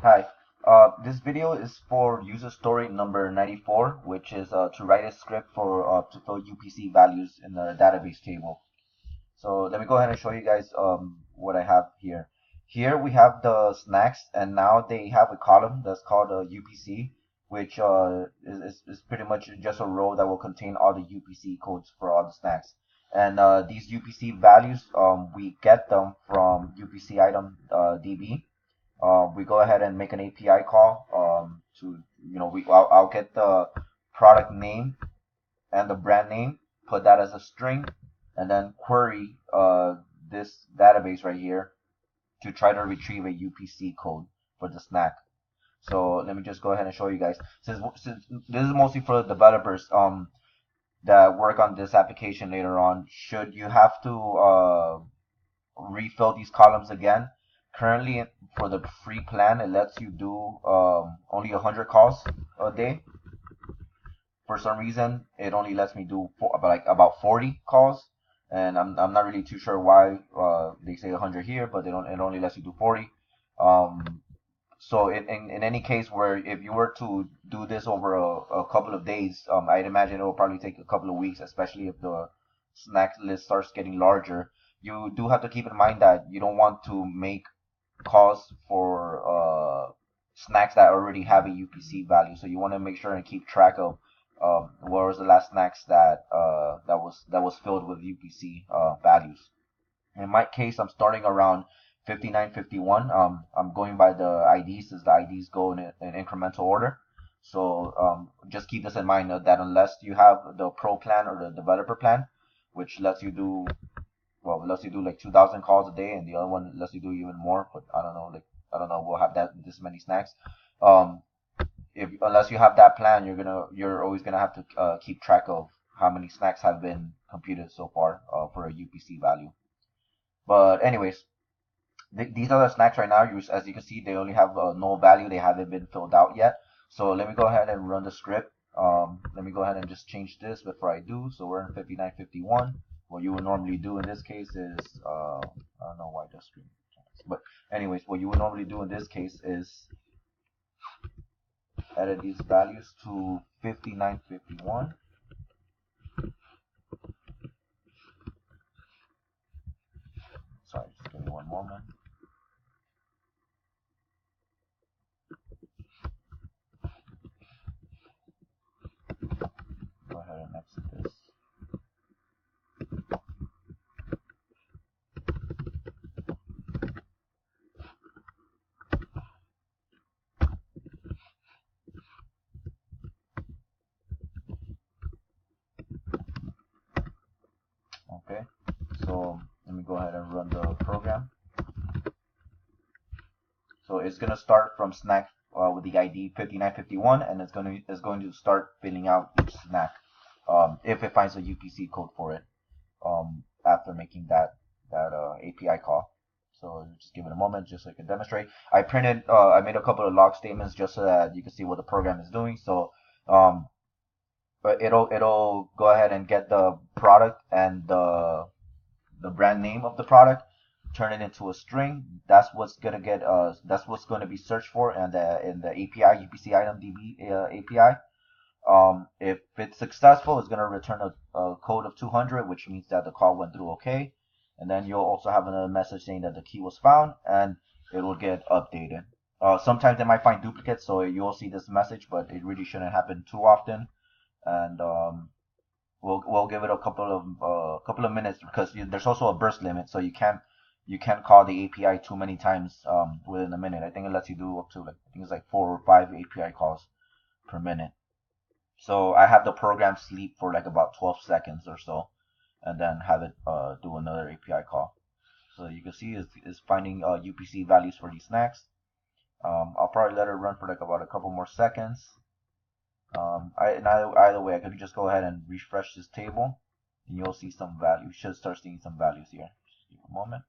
Hi, this video is for user story number 94, which is to write a script for to fill UPC values in the database table. So let me go ahead and show you guys what I have here. Here we have the snacks, and now they have a column that's called UPC, which is pretty much just a row that will contain all the UPC codes for all the snacks. And these UPC values, we get them from UPC item DB. We go ahead and make an API call to, I'll get the product name and the brand name, put that as a string, and then query this database right here to try to retrieve a UPC code for the snack. So let me just go ahead and show you guys. Since this is mostly for the developers that work on this application later on, should you have to refill these columns again, currently for the free plan it lets you do only 100 calls a day. For some reason it only lets me do about 40 calls, and I'm not really too sure why they say 100 here, but it only lets you do 40. So in any case, where if you were to do this over a couple of days, I'd imagine it will probably take a couple of weeks, especially if the snack list starts getting larger. You do have to keep in mind that you don't want to make calls for snacks that already have a UPC value. So you want to make sure and keep track of what was the last snacks that was filled with UPC values. In my case, I'm starting around 5951. I'm going by the IDs, as the IDs go in incremental order. So just keep this in mind, that unless you have the pro plan or the developer plan, which lets you do like 2,000 calls a day, and the other one lets you do even more. But I don't know, we'll have this many snacks. Unless you have that plan, you're always gonna have to keep track of how many snacks have been computed so far for a UPC value. But anyways, these are the snacks right now. As you can see, they only have no value. They haven't been filled out yet. So let me go ahead and run the script. Let me go ahead and just change this before I do. So we're in 5951. What you would normally do in this case is, I don't know why the screen changed, but anyways, what you would normally do in this case is edit these values to 5951. Sorry, just give me one moment. Go ahead and exit this. Okay, so let me go ahead and run the program. So it's gonna start from snack with the ID 5951, and it's going to start filling out each snack if it finds a UPC code for it after making that API call. So just give it a moment, just so I can demonstrate. I made a couple of log statements just so that you can see what the program is doing. So but it'll go ahead and get the product and the brand name of the product, turn it into a string. That's what's gonna be searched for in the API UPC item DB API. If it's successful, it's gonna return a code of 200, which means that the call went through okay. And then you'll also have another message saying that the key was found, and it will get updated. Sometimes they might find duplicates, so you'll see this message, but it really shouldn't happen too often. And we'll give it a couple of minutes, because there's also a burst limit, so you can't call the API too many times within a minute. I think it lets you do up to like 4 or 5 API calls per minute. So I have the program sleep for like about 12 seconds or so, and then have it do another API call. So you can see it's finding UPC values for these snacks. I'll probably let it run for like about a couple more seconds. Either way, I could just go ahead and refresh this table, and you'll see some values. You should start seeing some values here. Just give a moment.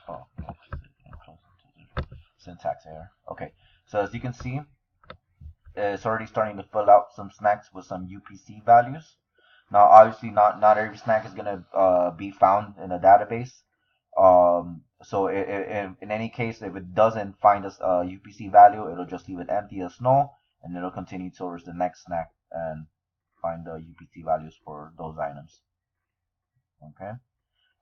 Oh, syntax error. Okay, so as you can see, it's already starting to fill out some snacks with some UPC values. Now, obviously, not every snack is gonna be found in a database. So in any case, if it doesn't find a UPC value, it'll just leave it empty as null, and it'll continue towards the next snack and find the UPC values for those items. Okay.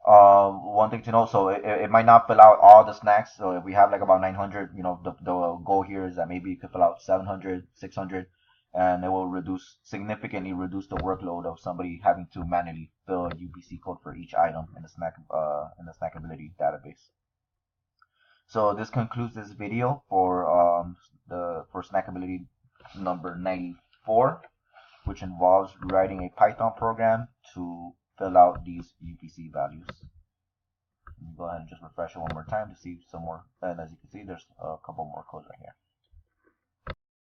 One thing to know, so it might not fill out all the snacks. So if we have like about 900, the goal here is that maybe you could fill out 700, 600, and it will significantly reduce the workload of somebody having to manually fill a UPC code for each item in the snackability database. So this concludes this video for snackability number 94, which involves writing a Python program to fill out these UPC values. Go ahead and just refresh it one more time to see some more. And as you can see, there's a couple more codes right here.